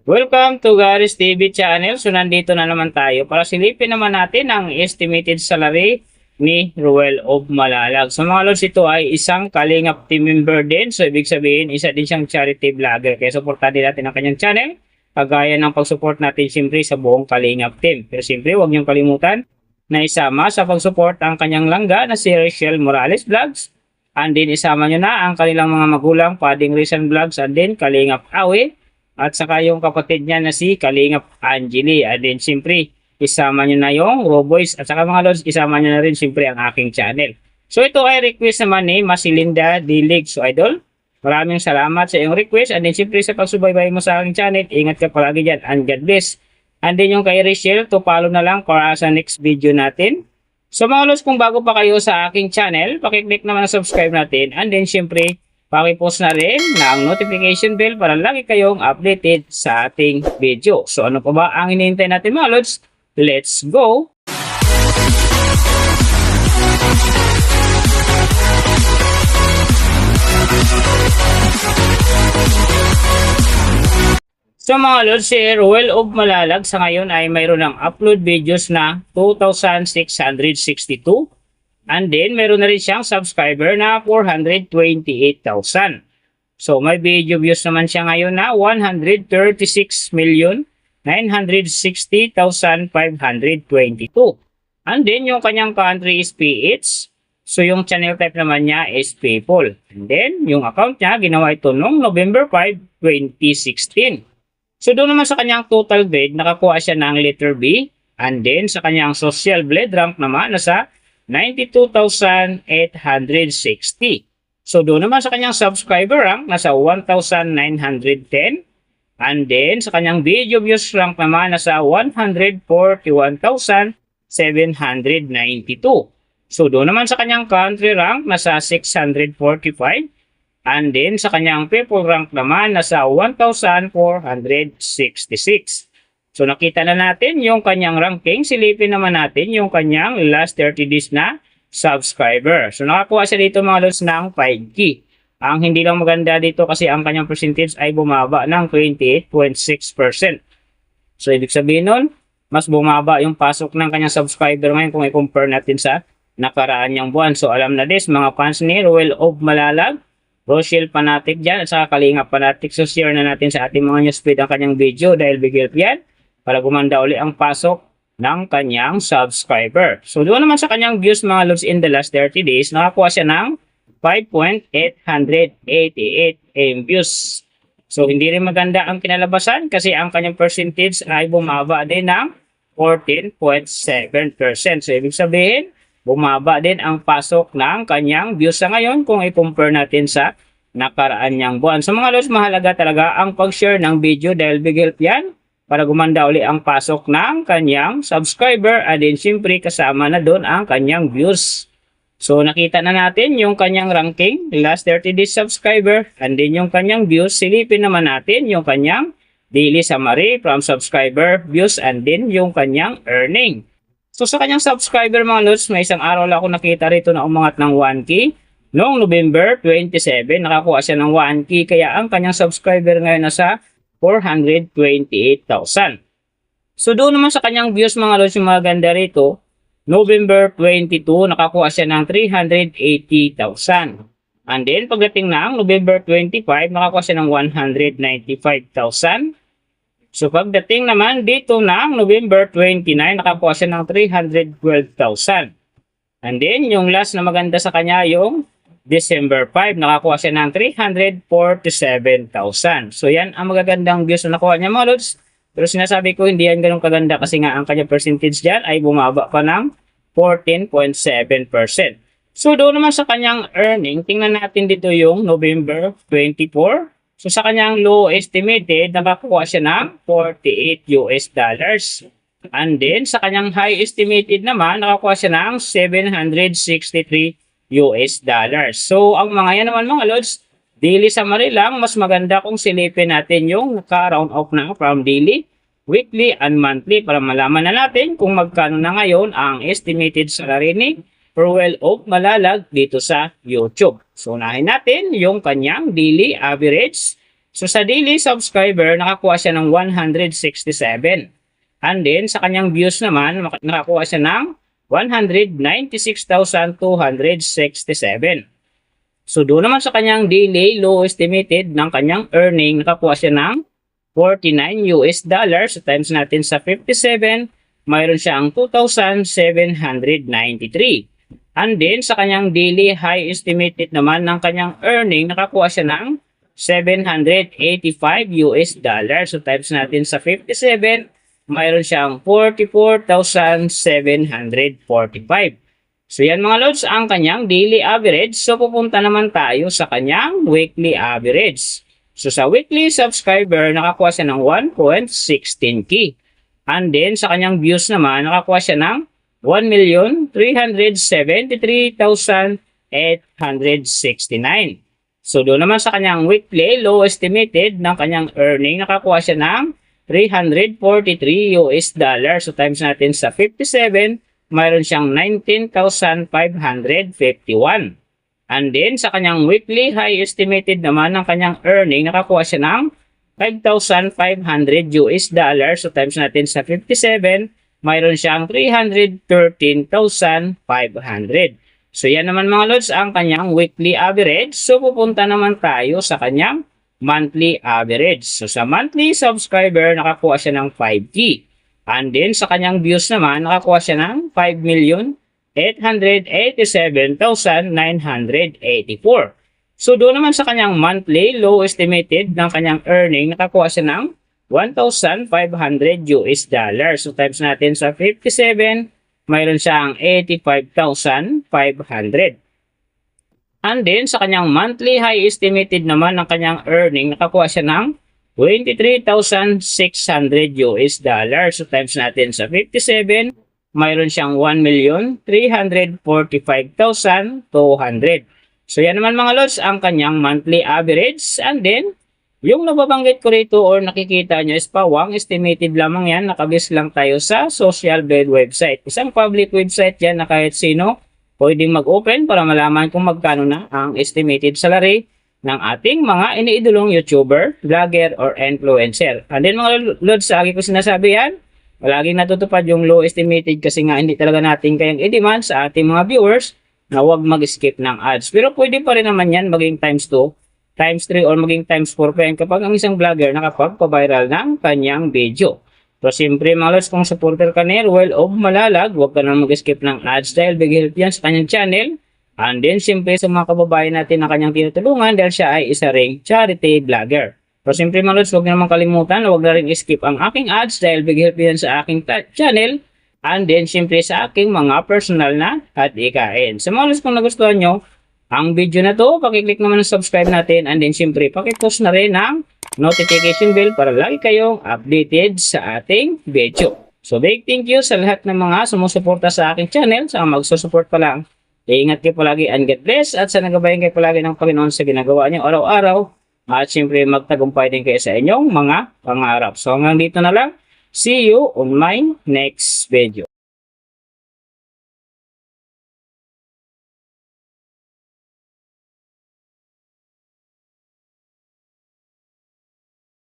Welcome to Gary's TV channel. So nandito na naman tayo para silipin naman natin ang estimated salary ni Ruel of Malalag. So mga lods, ito ay isang Kalingap team member din. So ibig sabihin, isa din siyang charity vlogger. Kaya supportan din natin ang kanyang channel. Kagaya ng pag-support natin siyempre sa buong Kalingap team. Pero siyempre, huwag niyong kalimutan na isama sa pag-support ang kanyang langga na si Rachel Morales Vlogs. And din isama nyo na ang kanilang mga magulang, Pading Rizan Vlogs, and din Kalingap Awe. At saka yung kapatid niya na si Kalingap Angeli. And then siyempre, isama nyo na yung Roboys. At saka mga lods, isama nyo na rin siyempre ang aking channel. So ito ay request naman ni Masilinda Dilig. So idol, maraming salamat sa iyong request. And then siyempre sa pagsubaybay mo sa aking channel, ingat ka palagi dyan. And God bless. And then yung kay Rachel, to follow na lang para sa next video natin. So mga lods, kung bago pa kayo sa aking channel, pakiclick naman ang subscribe natin. And then siyempre, pakipost na rin na ang notification bell para lagi kayong updated sa ating video. So ano pa ba ang hinihintay natin mga lods? Let's go! So mga lods, si Ruel of Malalag sa ngayon ay mayroon ng upload videos na 2,662. And then, meron na rin siyang subscriber na 428,000. So, may video views naman siya ngayon na 136,960,522. And then, yung kanyang country is PH. So, yung channel type naman niya is People. And then, yung account niya, ginawa ito noong November 5, 2016. So, doon naman sa kanyang total grade, nakakuha siya ng letter B. And then, sa kanyang social blade rank naman, nasa 92,860. So doon naman sa kanyang subscriber rank nasa 1,910. And then sa kanyang video views rank naman nasa 141,792. So doon naman sa kanyang country rank nasa 645. And then sa kanyang people rank naman nasa 1,466. So nakita na natin yung kanyang ranking. Silipin naman natin yung kanyang last 30 days na subscriber. So nakakuha siya dito mga lods ng 5K. Ang hindi lang maganda dito kasi ang kanyang percentage ay bumaba ng 28.6%. So ibig sabihin nun, mas bumaba yung pasok ng kanyang subscriber ngayon kung i-compare natin sa nakaraan niyang buwan. So alam na this, mga fans ni Ruel of Malalag, Rochelle Fanatic dyan at saka Kalingap Fanatic. So share na natin sa ating mga newsfeed ang kanyang video dahil big help yan para gumanda uli ang pasok ng kanyang subscriber. So doon naman sa kanyang views mga loves in the last 30 days, nakakuha siya ng 5.888 views. So hindi rin maganda ang kinalabasan kasi ang kanyang percentage ay bumaba din ng 14.7%. So ibig sabihin, bumaba din ang pasok ng kanyang views sa ngayon kung i-compare natin sa nakaraan niyang buwan. So mga loves, mahalaga talaga ang pag-share ng video dahil big help yan para gumanda uli ang pasok ng kanyang subscriber at din siyempre kasama na doon ang kanyang views. So nakita na natin yung kanyang ranking, last 30 days subscriber, and din yung kanyang views. Silipin naman natin yung kanyang daily summary from subscriber, views, and din yung kanyang earning. So sa kanyang subscriber mga lods, may isang araw lang ako nakita rito na umangat ng 1K. Noong November 27, nakakuha siya ng 1K kaya ang kanyang subscriber ngayon nasa 428,000. So doon naman sa kanyang views mga lods, yung maganda rito, November 22, nakakuha siya ng 380,000. And then pagdating ng November 25, nakakuha siya ng 195,000. So pagdating naman dito ng November 29, nakakuha siya ng 312,000. And then yung last na maganda sa kanya yung December 5, nakakuha siya ng 347,000. So yan ang magagandang views na nakuha niya mga lods. Pero sinasabi ko hindi yan ganun kaganda kasi nga ang kanya percentage dyan ay bumaba pa ng 14.7%. So doon naman sa kanyang earning, tingnan natin dito yung November 24. So sa kanyang low estimated, nakakuha siya ng $48. And then sa kanyang high estimated naman, nakakuha siya ng $763. So, ang mga yan naman mga lods, daily summary lang, mas maganda kung silipin natin yung naka-round off na from daily, weekly, and monthly para malaman na natin kung magkano na ngayon ang estimated salary ni Ruel of Malalag dito sa YouTube. So, unahin natin yung kanyang daily average So sa daily subscriber, nakakuha siya ng 167. And then sa kanyang views naman, nakakuha siya ng 196,267. So doon naman sa kanyang daily low estimated ng kanyang earning, nakakuha siya ng 49 US dollars. So times natin sa 57, mayroon siyang 2,793. And then sa kanyang daily high estimated naman ng kanyang earning, nakakuha siya ng 785 US dollars. So times natin sa 57, mayroon siyang 44,745. So yan mga lods ang kanyang daily average. So pupunta naman tayo sa kanyang weekly average. So sa weekly subscriber, nakakuha siya ng 1.16k. And then sa kanyang views naman, nakakuha siya ng 1,373,869. So doon naman sa kanyang weekly low estimated ng kanyang earning, nakakuha siya ng 343 US dollars. So times natin sa 57, mayroon siyang 19,551. And then sa kanyang weekly high estimated naman ng kanyang earning, nakakuha siya ng 5,500 US dollars. So times natin sa 57, mayroon siyang 313,500. So yan naman mga lods ang kanyang weekly average. So pupunta naman tayo sa kanyang monthly average. So sa monthly subscriber, nakakuha siya ng 5K. And then sa kanyang views naman, nakakuha siya ng 5,887,984. So doon naman sa kanyang monthly low estimated ng kanyang earning, nakakuha siya ng 1,500 US dollars. So times natin sa 57, mayroon siyang 85,500. And then sa kanyang monthly high estimated naman ng kanyang earning, nakakuha siya ng 23,600 US dollars. So times natin sa 57, mayroon siyang 1,345,200. So yan naman mga lods ang kanyang monthly average. And then yung nababanggit ko rito or nakikita nyo is pawang estimated lamang yan. Nakabase lang tayo sa Social Blade website. Isang public website yan na kahit sino pwedeng mag-open para malaman kung magkano na ang estimated salary ng ating mga iniidolong YouTuber, vlogger, or influencer. And then mga lods, sa akin ko sinasabi yan, palaging natutupad yung low estimated kasi nga hindi talaga natin kayang i-demand sa ating mga viewers na huwag mag-skip ng ads. Pero pwede pa rin naman yan maging times 2, times 3, or maging times 4 pa yan kapag ang isang vlogger nakapagpa-viral ng kanyang video. So siyempre mga lods, kung supporter ka ni Ruel of Malalag, huwag ka na mag-skip ng ads dahil big help yan sa kanyang channel. And then siyempre sa mga kababayan natin na kanyang tinutulungan dahil siya ay isa ring charity vlogger. So siyempre mga lods, huwag na naman kalimutan, huwag na rin skip ang aking ads dahil big help yan sa aking channel. And then siyempre sa aking mga personal na adhikain. So mga lods, kung nagustuhan nyo ang video na to, pakiclick naman ang subscribe natin. And then siyempre pakipost na rin ang notification bell para lagi kayong updated sa ating video. So big thank you sa lahat ng mga sumusuporta sa aking channel. Sa magsusupport pa lang, ingat kayo palagi and God bless. At sana gabayan kayo palagi ng Panginoon sa ginagawa niyo araw-araw. At siyempre magtagumpay din kayo sa inyong mga pangarap. So hanggang dito na lang. See you on my next video.